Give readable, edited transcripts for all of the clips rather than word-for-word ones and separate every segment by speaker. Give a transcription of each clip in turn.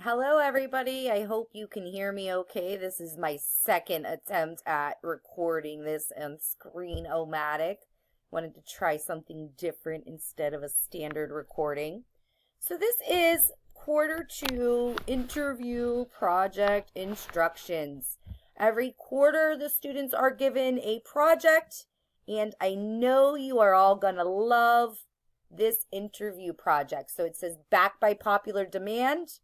Speaker 1: Hello, everybody. I hope you can hear me okay. This is my second attempt at recording this on Screen-O-Matic. Wanted to try something different instead of a standard recording. So this is quarter two interview project instructions. Every quarter, the students are given a project, and I know you are all going to love this interview project. So it says back by popular demand.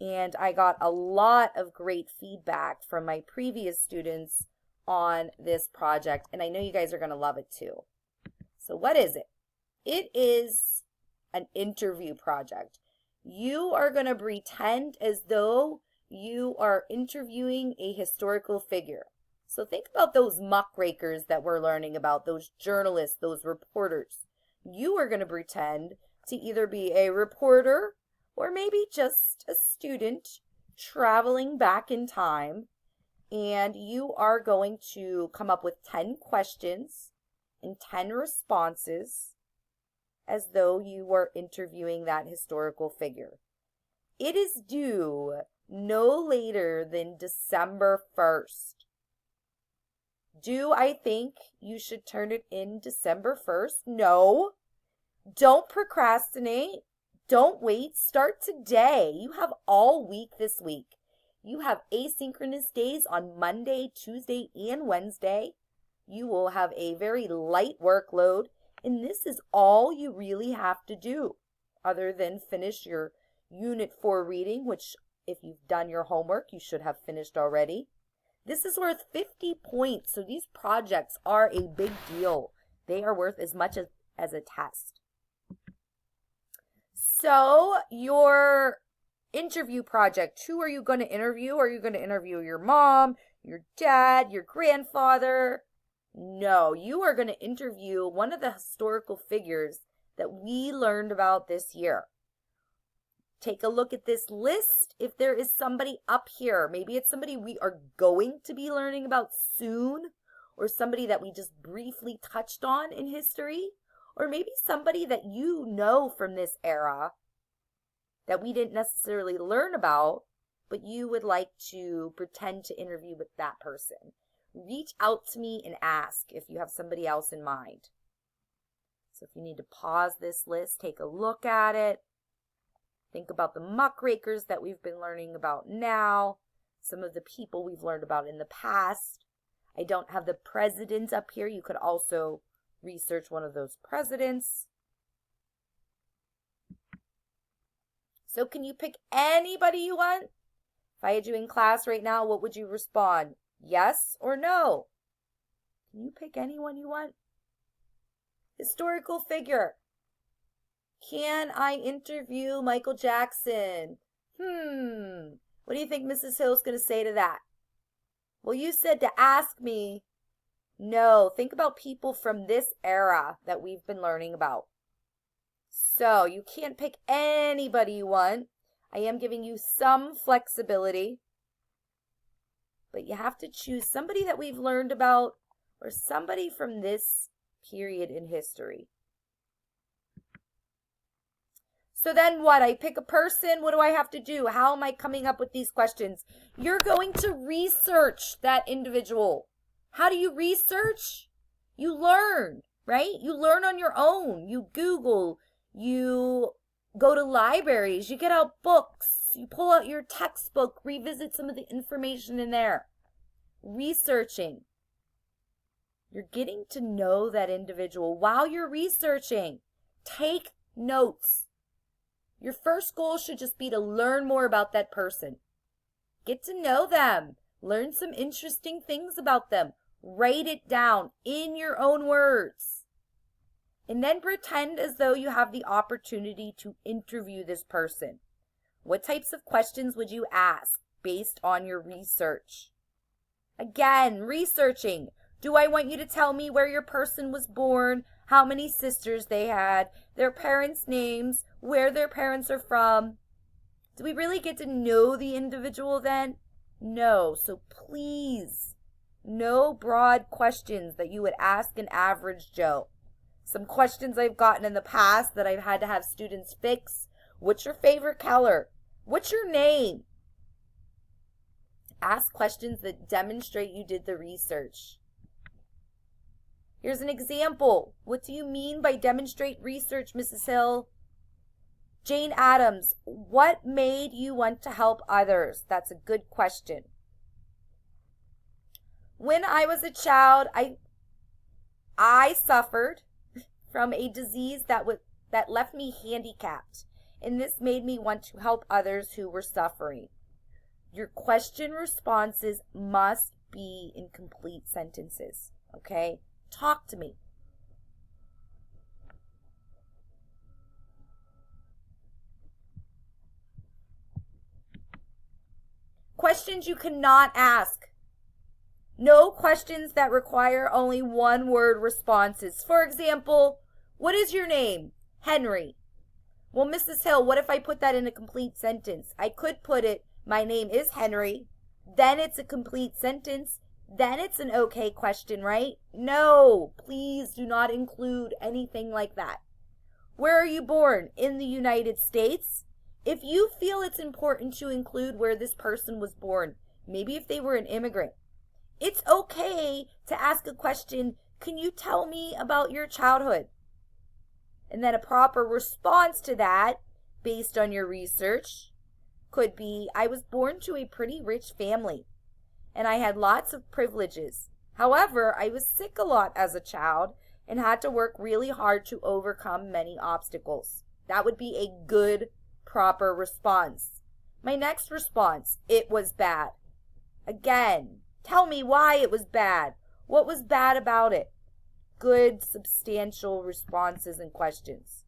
Speaker 1: And I got a lot of great feedback from my previous students on this project, and I know you guys are going to love it too. So what is it? It is an interview project. You are going to pretend as though you are interviewing a historical figure. So think about those muckrakers that we're learning about, those journalists, those reporters. You are going to pretend to either be a reporter or maybe just a student traveling back in time, and you are going to come up with 10 questions and 10 responses as though you were interviewing that historical figure. It is due no later than December 1st. Do I think you should turn it in December 1st? No. Don't procrastinate. Don't wait. Start today. You have all week this week. You have asynchronous days on Monday, Tuesday, and Wednesday. You will have a very light workload, and this is all you really have to do, other than finish your Unit 4 reading, which if you've done your homework, you should have finished already. This is worth 50 points, so these projects are a big deal. They are worth as much as a test. So your interview project, who are you going to interview? Are you going to interview your mom, your dad, your grandfather? No, you are going to interview one of the historical figures that we learned about this year. Take a look at this list. If there is somebody up here, maybe it's somebody we are going to be learning about soon, or somebody that we just briefly touched on in history. Or maybe somebody that you know from this era that we didn't necessarily learn about, but you would like to pretend to interview with that person. Reach out to me and ask if you have somebody else in mind. So if you need to pause this list, take a look at it. Think about the muckrakers that we've been learning about now, some of the people we've learned about in the past. I don't have the presidents up here. You could also research one of those presidents. So can you pick anybody you want? If I had you in class right now, what would you respond? Yes or no? Can you pick anyone you want? Historical figure. Can I interview Michael Jackson? What do you think Mrs. Hill's going to say to that? Well, you said to ask me. No, think about people from this era that we've been learning about. So you can't pick anybody you want. I am giving you some flexibility, but you have to choose somebody that we've learned about or somebody from this period in history. So then what? I pick a person. What do I have to do? How am I coming up with these questions? You're going to research that individual. How do you research? You learn, right? You learn on your own. You Google, you go to libraries, you get out books, you pull out your textbook, revisit some of the information in there. Researching. You're getting to know that individual while you're researching. Take notes. Your first goal should just be to learn more about that person. Get to know them. Learn some interesting things about them. Write it down in your own words. And then pretend as though you have the opportunity to interview this person. What types of questions would you ask based on your research? Again, researching. Do I want you to tell me where your person was born, how many sisters they had, their parents' names, where their parents are from? Do we really get to know the individual then? No. So please, no broad questions that you would ask an average Joe. Some questions I've gotten in the past that I've had to have students fix. What's your favorite color? What's your name? Ask questions that demonstrate you did the research. Here's an example. What do you mean by demonstrate research, Mrs. Hill? Jane Addams, what made you want to help others? That's a good question. When I was a child, I suffered from a disease that left me handicapped, and this made me want to help others who were suffering. Your question responses must be in complete sentences, okay? Talk to me. Questions you cannot ask. No questions that require only one-word responses. For example, what is your name? Henry. Well, Mrs. Hill, what if I put that in a complete sentence? I could put it, my name is Henry. Then it's a complete sentence. Then it's an okay question, right? No, please do not include anything like that. Where are you born? In the United States? If you feel it's important to include where this person was born, maybe if they were an immigrant, it's okay to ask a question, can you tell me about your childhood? And then a proper response to that, based on your research, could be, I was born to a pretty rich family, and I had lots of privileges. However, I was sick a lot as a child and had to work really hard to overcome many obstacles. That would be a good, proper response. My next response, it was bad. Again, tell me why it was bad. What was bad about it? Good, substantial responses and questions.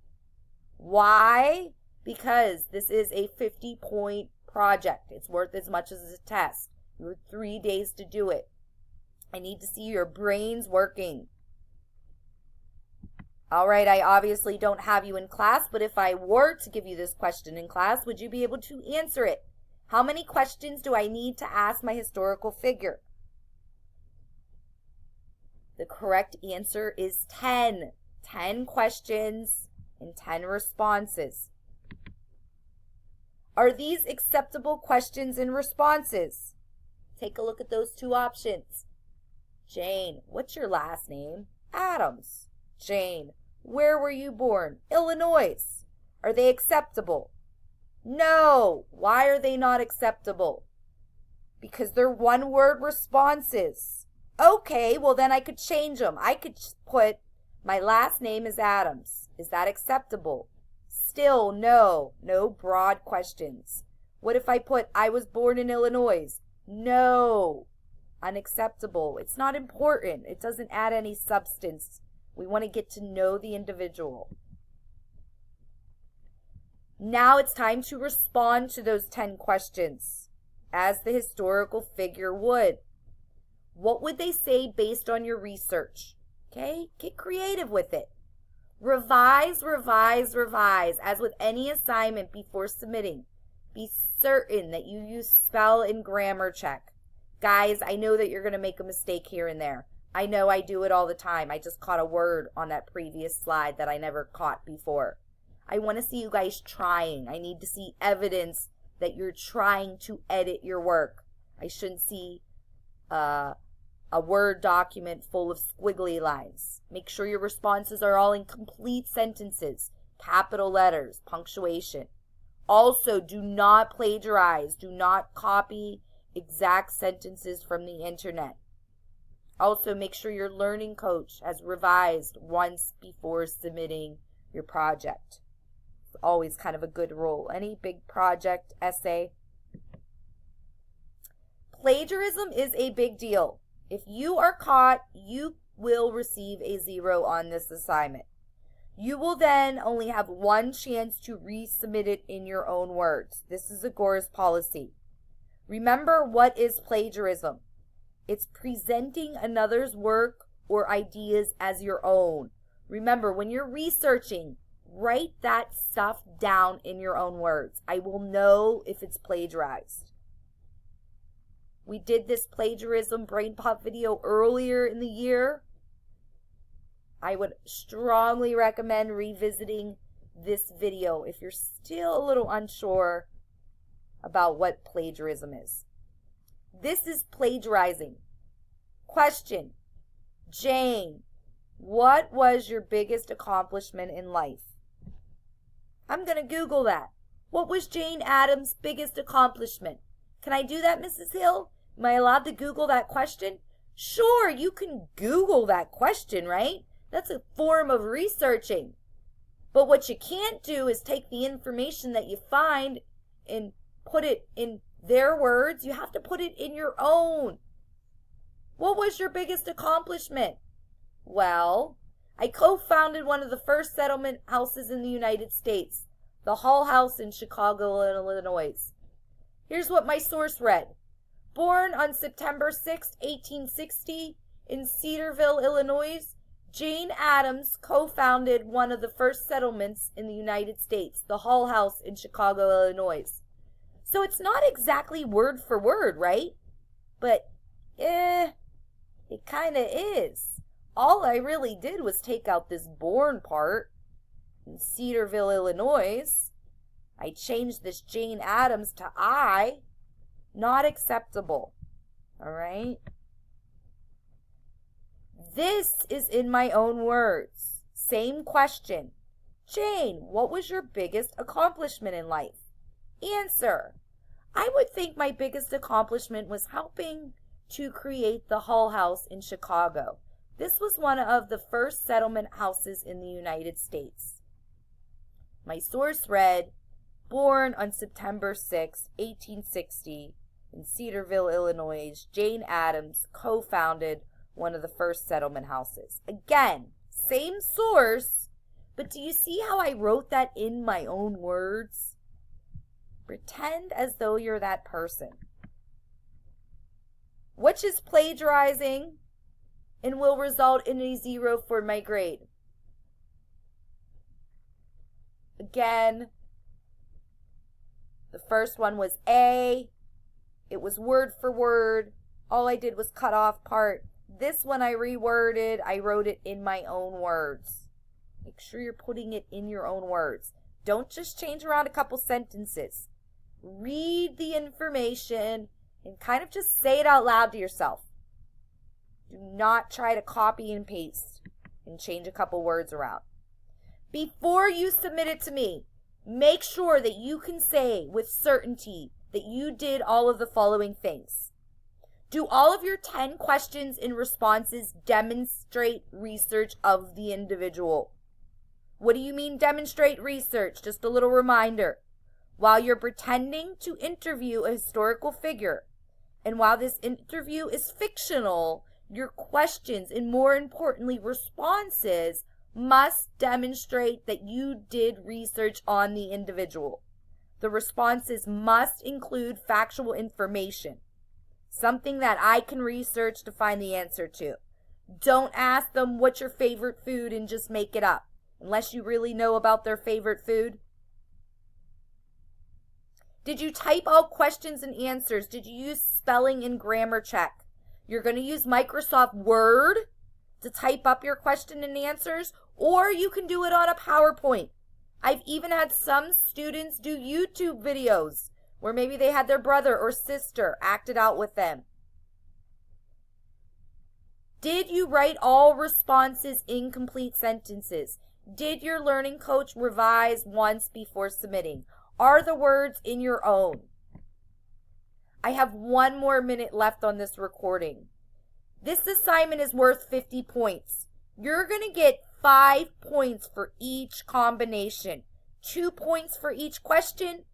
Speaker 1: Why? Because this is a 50-point project. It's worth as much as a test. You have 3 days to do it. I need to see your brains working. All right, I obviously don't have you in class, but if I were to give you this question in class, would you be able to answer it? How many questions do I need to ask my historical figure? The correct answer is 10. 10 questions and 10 responses. Are these acceptable questions and responses? Take a look at those two options. Jane, what's your last name? Addams. Jane, where were you born? Illinois. Are they acceptable? No. Why are they not acceptable? Because they're one-word responses. Okay, well then I could change them. I could put, my last name is Addams. Is that acceptable? Still, no. No broad questions. What if I put, I was born in Illinois? No. Unacceptable. It's not important. It doesn't add any substance. We want to get to know the individual. Now it's time to respond to those 10 questions as the historical figure would. What would they say based on your research? Okay, get creative with it. Revise, revise, revise. As with any assignment before submitting, be certain that you use spell and grammar check. Guys, I know that you're going to make a mistake here and there. I know I do it all the time. I just caught a word on that previous slide that I never caught before. I want to see you guys trying. I need to see evidence that you're trying to edit your work. I shouldn't see a Word document full of squiggly lines. Make sure your responses are all in complete sentences, capital letters, punctuation. Also, do not plagiarize. Do not copy exact sentences from the internet. Also, make sure your learning coach has revised once before submitting your project. It's always kind of a good rule. Any big project, essay. Plagiarism is a big deal. If you are caught, you will receive a 0 on this assignment. You will then only have one chance to resubmit it in your own words. This is Agora's policy. Remember, what is plagiarism? It's presenting another's work or ideas as your own. Remember, when you're researching, write that stuff down in your own words. I will know if it's plagiarized. We did this plagiarism brain pop video earlier in the year. I would strongly recommend revisiting this video if you're still a little unsure about what plagiarism is. This is plagiarizing. Question: Jane, what was your biggest accomplishment in life? I'm going to Google that. What was Jane Addams' biggest accomplishment? Can I do that, Mrs. Hill? Am I allowed to Google that question? Sure, you can Google that question, right? That's a form of researching. But what you can't do is take the information that you find and put it in their words. You have to put it in your own. What was your biggest accomplishment? Well, I co-founded one of the first settlement houses in the United States, the Hull House in Chicago, Illinois. Here's what my source read. Born on September 6, 1860, in Cedarville, Illinois, Jane Addams co-founded one of the first settlements in the United States, the Hull House in Chicago, Illinois. So it's not exactly word for word, right? But, it kind of is. All I really did was take out this born part in Cedarville, Illinois. I changed this Jane Addams to I. Not acceptable. All right? This is in my own words. Same question. Jane, what was your biggest accomplishment in life? Answer. I would think my biggest accomplishment was helping to create the Hull House in Chicago. This was one of the first settlement houses in the United States. My source read, born on September 6, 1860, in Cedarville, Illinois, Jane Addams co-founded one of the first settlement houses. Again, same source, but do you see how I wrote that in my own words? Pretend as though you're that person. Which is plagiarizing and will result in a 0 for my grade. Again, the first one was A. It was word for word. All I did was cut off part. This one I reworded. I wrote it in my own words. Make sure you're putting it in your own words. Don't just change around a couple sentences. Read the information and kind of just say it out loud to yourself. Do not try to copy and paste and change a couple words around. Before you submit it to me, make sure that you can say with certainty that you did all of the following things. Do all of your 10 questions and responses demonstrate research of the individual? What do you mean demonstrate research? Just a little reminder. While you're pretending to interview a historical figure, and while this interview is fictional, your questions and more importantly responses must demonstrate that you did research on the individual. The responses must include factual information, something that I can research to find the answer to. Don't ask them what's your favorite food and just make it up, unless you really know about their favorite food. Did you type out questions and answers? Did you use spelling and grammar check? You're going to use Microsoft Word to type up your question and answers, or you can do it on a PowerPoint. I've even had some students do YouTube videos where maybe they had their brother or sister act it out with them. Did you write all responses in complete sentences? Did your learning coach revise once before submitting? Are the words in your own? I have 1 more minute left on this recording. This assignment is worth 50 points. You're going to get 5 points for each combination. 2 points for each question,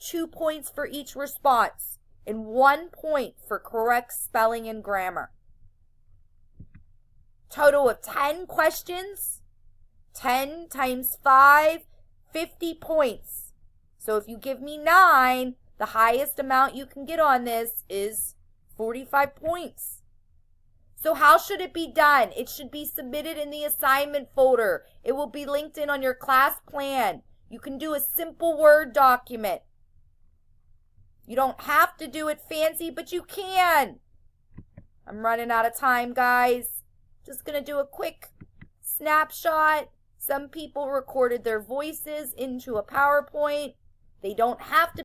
Speaker 1: 2 points for each response, and 1 point for correct spelling and grammar. Total of 10 questions, 10 times 5, 50 points. So if you give me 9, the highest amount you can get on this is 45 points. So how should it be done? It should be submitted in the assignment folder. It will be linked in on your class plan. You can do a simple Word document. You don't have to do it fancy, but you can. I'm running out of time, guys. Just going to do a quick snapshot. Some people recorded their voices into a PowerPoint. They don't have to